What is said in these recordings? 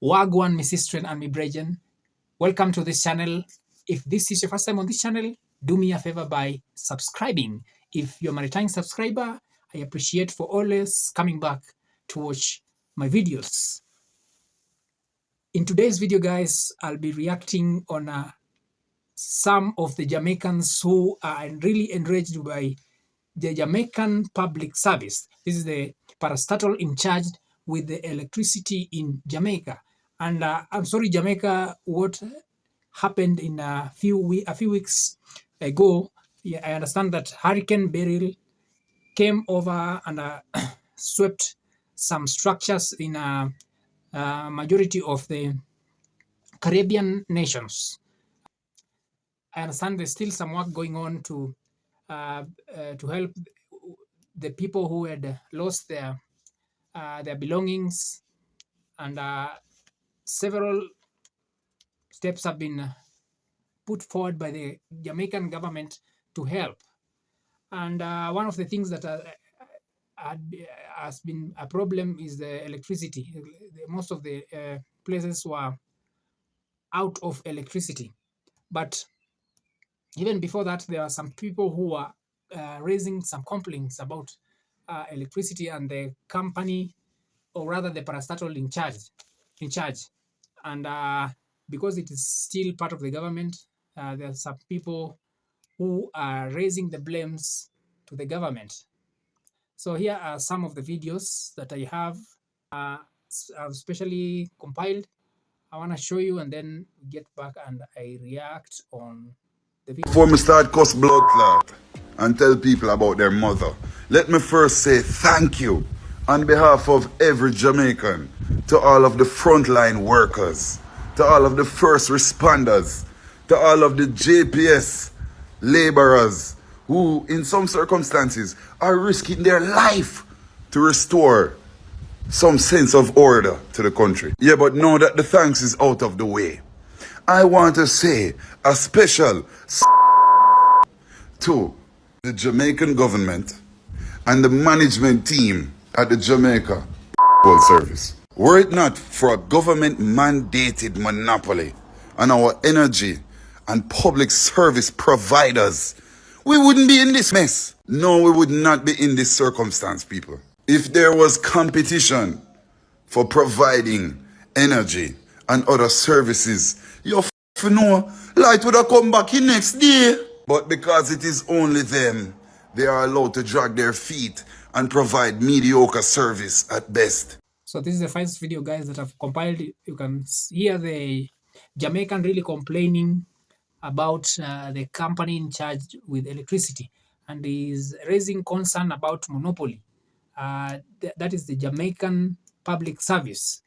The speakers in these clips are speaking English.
Wagwan, my sister and my brethren. Welcome to this channel. If this is your first time on this channel, do me a favor by subscribing. If you're my returning subscriber, I appreciate for always coming back to watch my videos. In today's video, guys, I'll be reacting on some of the Jamaicans who are really enraged by the Jamaican Public Service. This is the parastatal in charge with the electricity in Jamaica. And I'm sorry, Jamaica, what happened in a few weeks ago. Yeah, I understand that Hurricane Beryl came over and swept some structures in a majority of the Caribbean nations. I understand there's still some work going on to help the people who had lost their belongings, and several steps have been put forward by the Jamaican government to help. And one of the things that has been a problem is the electricity. Most of the places were out of electricity. But even before that, there are some people who are raising some complaints about electricity and the company, or rather the parastatal in charge. And because it is still part of the government, there are some people who are raising the blames to the government. So here are some of the videos that I have specially compiled. I want to show you, and then get back and I react on the video. Before me start cuss blood clot and tell people about their mother, let me first say thank you on behalf of every Jamaican to all of the frontline workers, to all of the first responders, to all of the JPS laborers who in some circumstances are risking their life to restore some sense of order to the country. Yeah, but now that the thanks is out of the way, I want to say a special to the Jamaican government and the management team at the Jamaica World Service. Were it not for a government mandated monopoly on our energy and public service providers, we wouldn't be in this mess. No, we would not be in this circumstance, people. If there was competition for providing energy and other services, you know, light would have come back in next day. But because it is only them, they are allowed to drag their feet and provide mediocre service at best. So this is the first video, guys, that I've compiled. You can hear the Jamaican really complaining about the company in charge with electricity, and is raising concern about monopoly. That is the Jamaican Public Service.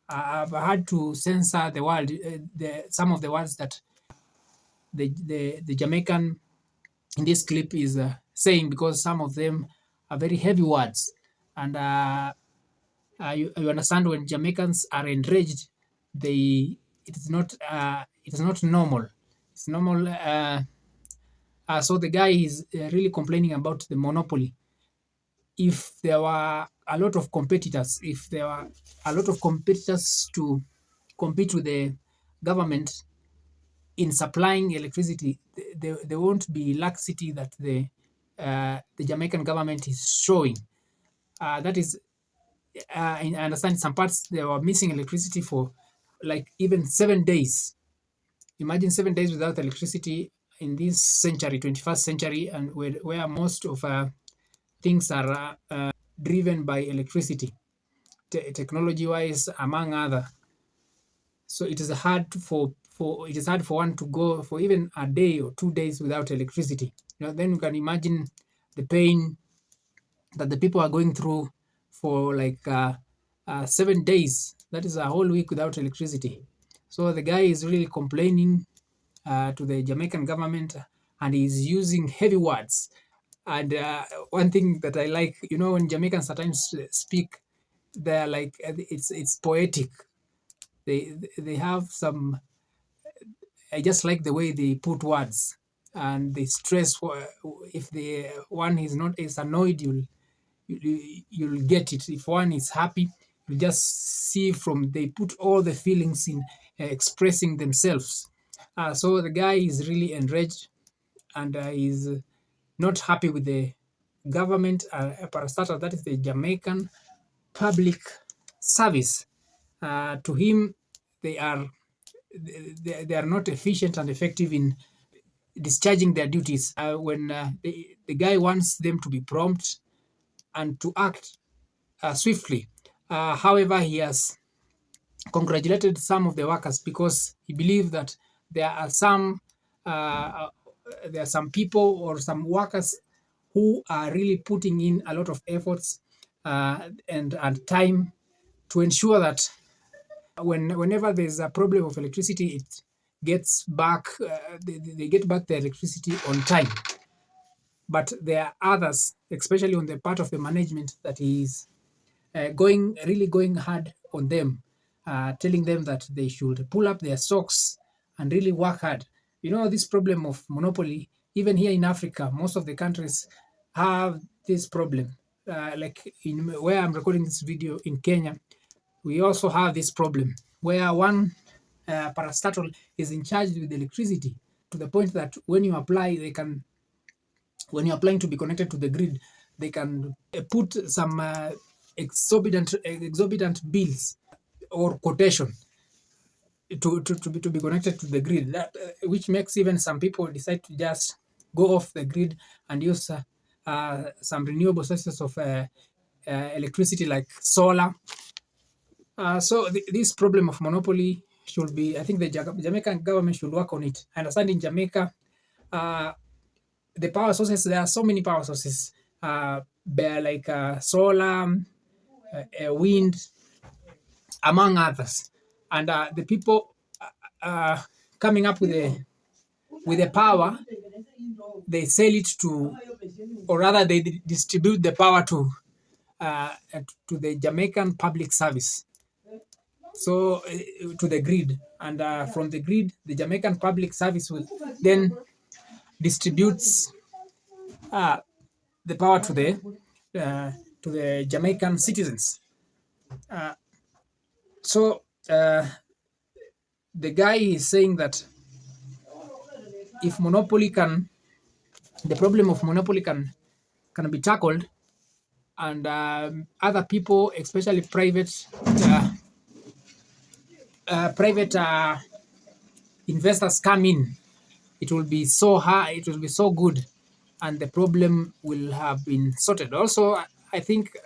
I've had to censor the word, some of the words that the Jamaican in this clip is saying, because some of them are very heavy words. And you understand, when Jamaicans are enraged, it is not normal. It's normal. So the guy is really complaining about the monopoly. If there were a lot of competitors, to compete with the government in supplying electricity, there won't be laxity that the Jamaican government is showing. That is, I understand some parts they were missing electricity for like even 7 days. Imagine 7 days without electricity in this century, 21st century, and where most of things are driven by electricity, technology-wise, among other. So it is hard for one to go for even a day or 2 days without electricity. Then you can imagine the pain that the people are going through for like 7 days. That is a whole week without electricity. So the guy is really complaining to the Jamaican government, and he's using heavy words. And one thing that I like, when Jamaicans sometimes speak, they're like, it's poetic. They have some. I just like the way they put words, and they stress. If one is annoyed, you'll get it. If one is happy, You just see from they put all the feelings in expressing themselves. So the guy is really enraged and is not happy with the government parastatal, that is the Jamaican Public Service. To him, they are they are not efficient and effective in discharging their duties. When the guy wants them to be prompt and to act swiftly. However, he has congratulated some of the workers because he believes that there are some people or some workers who are really putting in a lot of efforts and time to ensure that whenever there's a problem of electricity, it gets back. They get back the electricity on time. But there are others, especially on the part of the management, that is really going hard on them, telling them that they should pull up their socks and really work hard. You know, this problem of monopoly, even here in Africa, most of the countries have this problem. Like in where I'm recording this video in Kenya, we also have this problem where one parastatal is in charge with electricity to the point that when you apply, when you're applying to be connected to the grid, they can put some exorbitant bills or quotation to be connected to the grid, which makes even some people decide to just go off the grid and use some renewable sources of electricity like solar. So this problem of monopoly should be, I think the Jamaican government should work on it. I understand in Jamaica, the power sources, there are so many power sources, like solar, wind, among others. And the people coming up with the power, they sell it to, or rather they distribute the power to the Jamaican Public Service. So to the grid, and from the grid, the Jamaican Public Service will then distributes the power to the Jamaican citizens. So the guy is saying that if the problem of monopoly can be tackled, and other people, especially private investors come in, it will be so high, it will be so good, and the problem will have been sorted. Also, I think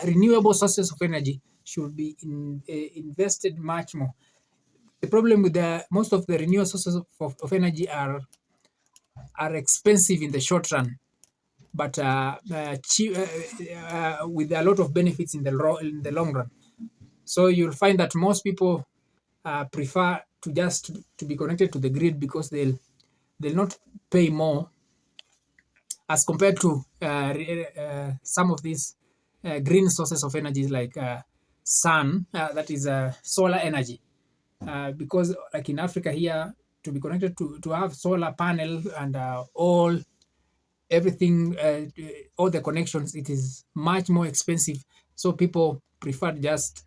renewable sources of energy should be invested much more. The problem with most of the renewable sources of energy are expensive in the short run, but with a lot of benefits in the long run. So you'll find that most people prefer to be connected to the grid because they'll not pay more as compared to some of these green sources of energy like sun, that is solar energy. Because like in Africa here, to be connected to have solar panel and everything, all the connections, it is much more expensive. So people prefer just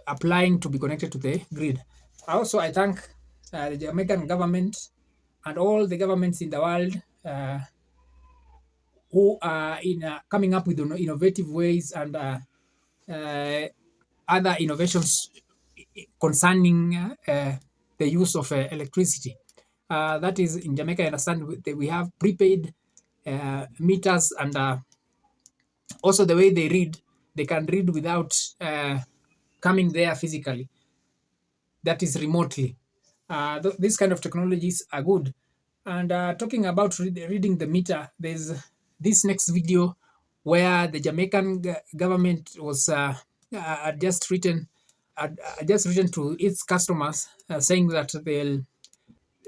applying to be connected to the grid. Also, I thank the Jamaican government and all the governments in the world who are coming up with innovative ways and other innovations concerning the use of electricity. That is, in Jamaica, I understand that we have prepaid meters, and also the way they can read without coming there physically. That is remotely. These kind of technologies are good. And talking about reading the meter, there's this next video where the Jamaican government was just written to its customers saying that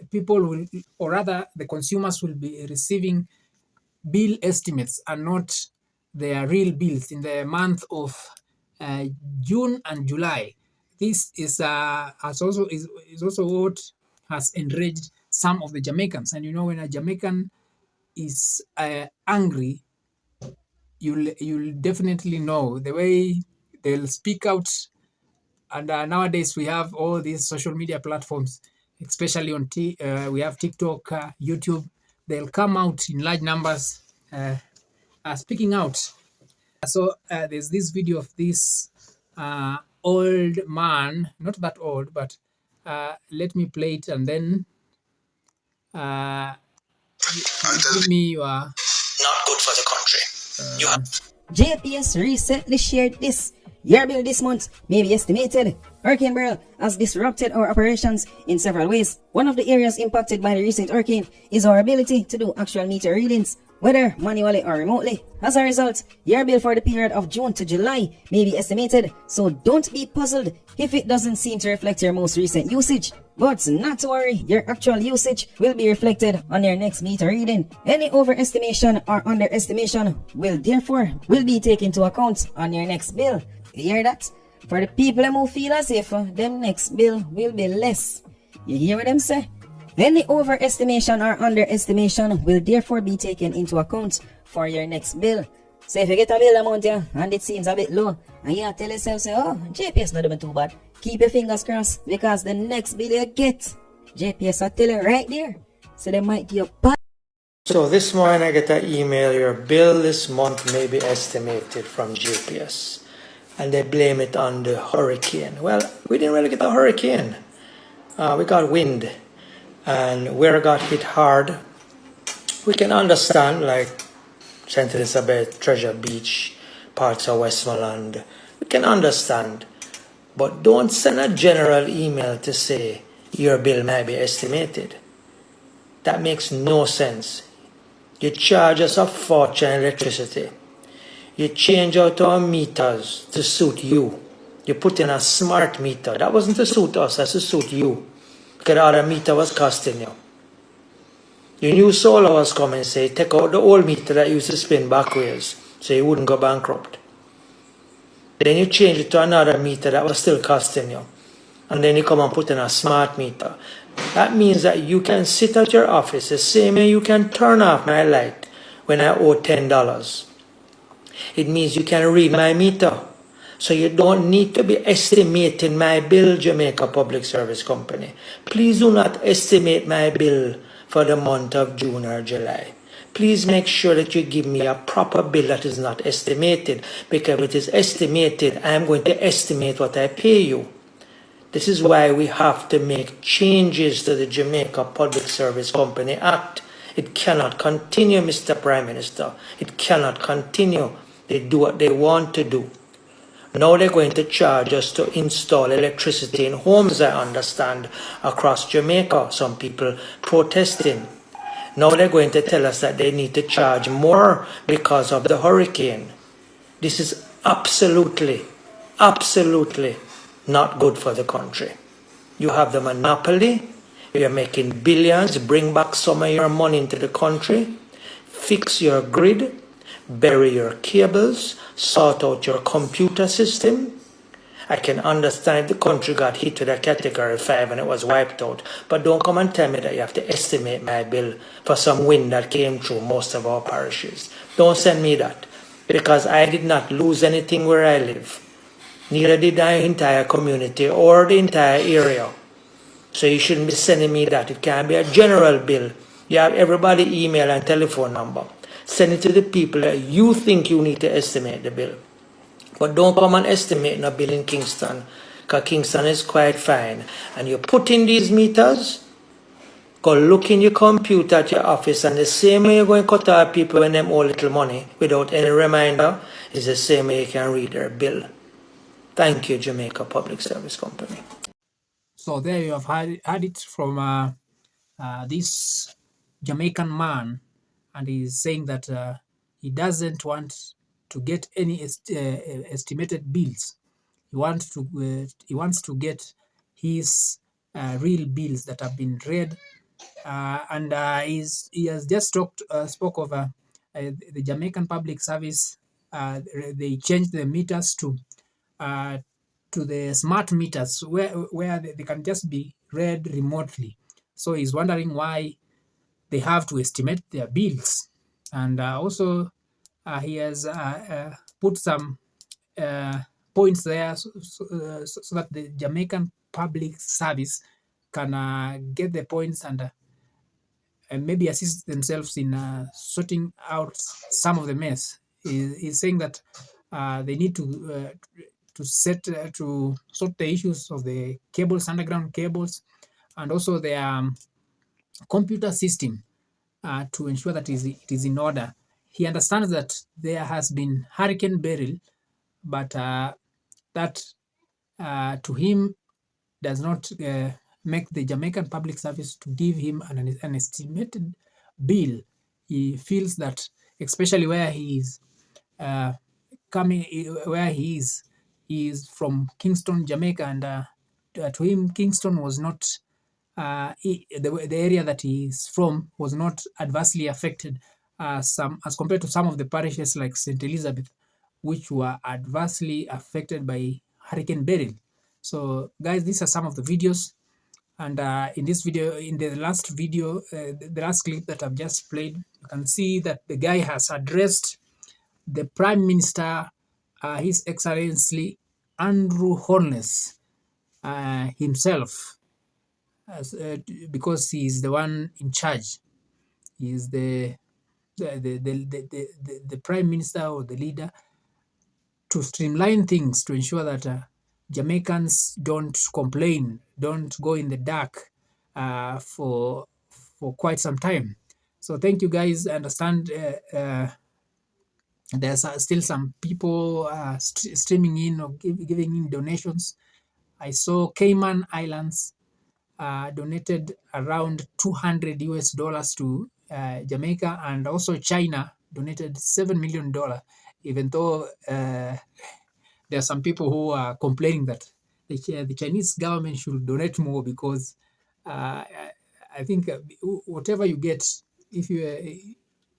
people will, or rather the consumers will be receiving bill estimates and not their real bills in the month of June and July. This is also what has enraged some of the Jamaicans. And you know, when a Jamaican is angry, you'll definitely know the way they'll speak out. And nowadays we have all these social media platforms, especially on we have TikTok, YouTube. They'll come out in large numbers, speaking out. So there's this video of this old man, not that old, but let me play it, and then give me your. Not good for the country. JPS recently shared this. Your bill this month may be estimated. Hurricane Beryl has disrupted our operations in several ways. One of the areas impacted by the recent hurricane is our ability to do actual meter readings, whether manually or remotely. As a result, your bill for the period of June to July may be estimated, so don't be puzzled if it doesn't seem to reflect your most recent usage. But not to worry, your actual usage will be reflected on your next meter reading. Any overestimation or underestimation will therefore be taken into account on your next bill. You hear that? For the people who feel as if them next bill will be less. You hear what them say? Any overestimation or underestimation will therefore be taken into account for your next bill. So if you get a bill amount here and it seems a bit low, and you tell yourself, say, oh, JPS not even too bad, keep your fingers crossed, because the next bill you get, JPS will tell you right there. So they might give you. So this morning I get an email, your bill this month may be estimated from JPS. And they blame it on the hurricane. Well, we didn't really get a hurricane. We got wind. And where it got hit hard, we can understand, like St. Elizabeth, Treasure Beach, parts of Westmoreland. We can understand. But don't send a general email to say your bill might be estimated. That makes no sense. You charge us a fortune in electricity. You change out our meters to suit you. You put in a smart meter. That wasn't to suit us, that's to suit you. Because the other meter was costing you. You knew solar was coming, say, take out the old meter that used to spin backwards, so you wouldn't go bankrupt. Then you change it to another meter that was still costing you. And then you come and put in a smart meter. That means that you can sit at your office the same way you can turn off my light when I owe $10. It means you can read my meter. So you don't need to be estimating my bill, Jamaica Public Service Company. Please do not estimate my bill for the month of June or July. Please make sure that you give me a proper bill that is not estimated, because if it is estimated, I am going to estimate what I pay you. This is why we have to make changes to the Jamaica Public Service Company Act. It cannot continue, Mr. Prime Minister. It cannot continue. They do what they want to do. Now they're going to charge us to install electricity in homes, I understand, across Jamaica. Some people protesting. Now they're going to tell us that they need to charge more because of the hurricane. This is absolutely not good for the country. You have the monopoly. You're making billions. Bring back some of your money into the country. Fix your grid. Bury your cables, sort out your computer system. I can understand the country got hit with a category 5 and it was wiped out, but don't come and tell me that you have to estimate my bill for some wind that came through most of our parishes. Don't send me that, because I did not lose anything where I live. Neither did the entire community or the entire area. So you shouldn't be sending me that. It can't be a general bill. You have everybody email and telephone number. Send it to the people that you think you need to estimate the bill. But don't come and estimate a bill in Kingston, because Kingston is quite fine. And you put in these meters, go look in your computer at your office, and the same way you're going to cut out people when them owe little money without any reminder is the same way you can read their bill. Thank you, Jamaica Public Service Company. So there you have had it from this Jamaican man. And he's saying that he doesn't want to get any estimated bills. He wants to get his real bills that have been read, and he has just spoke of the Jamaican Public Service. They changed the meters to the smart meters where they can just be read remotely. So he's wondering why they have to estimate their bills. And also He has put some points there so that the Jamaican public service can get the points and maybe assist themselves in sorting out some of the mess. He's saying that they need to sort the issues of the cables, underground cables, and also the computer system to ensure that it is in order. He understands that there has been Hurricane Beryl, but that to him does not make the Jamaican Public Service to give him an estimated bill. He feels that, especially where he is coming, where he is from Kingston, Jamaica, and to him, Kingston was not the area that he is from was not adversely affected as compared to some of the parishes like St. Elizabeth, which were adversely affected by Hurricane Beryl. So, guys, these are some of the videos. And in this video, in the last video, the last clip that I've just played, you can see that the guy has addressed the Prime Minister, His Excellency Andrew HOLNESS himself, because he is the one in charge. He is the Prime Minister or the leader to streamline things, to ensure that Jamaicans don't complain, don't go in the dark for quite some time. So thank you, guys. I understand there's still some people streaming in or giving in donations. I saw Cayman Islands donated around $200 to Jamaica, and also China donated $7 million, even though there are some people who are complaining that the Chinese government should donate more, because I think whatever you get, if you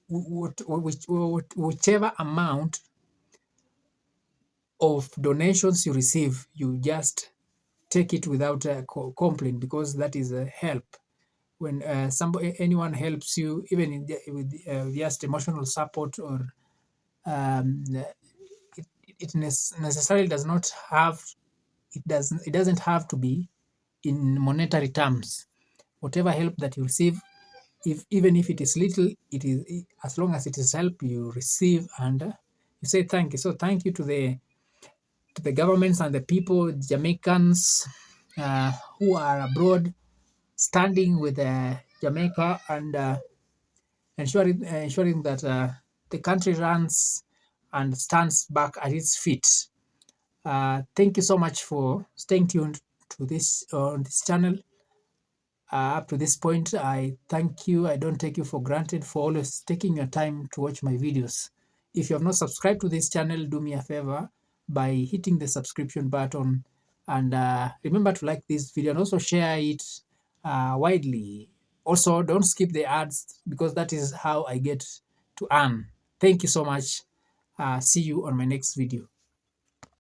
whichever amount of donations you receive, you just take it without a complaint, because that is a help. When anyone helps you, even with just emotional support, or it necessarily does not have, it doesn't have to be in monetary terms. Whatever help that you receive, even if it is little, it is, as long as it is help you receive, and you say thank you. So thank you to the governments and the people, Jamaicans who are abroad, standing with Jamaica and ensuring that the country runs and stands back at its feet. Thank you so much for staying tuned to this on this channel. Up to this point, I thank you. I don't take you for granted for always taking your time to watch my videos. If you have not subscribed to this channel, do me a favor by hitting the subscription button, and remember to like this video and also share it widely. Also, don't skip the ads, because that is how I get to earn. Thank you so much. See you on my next video.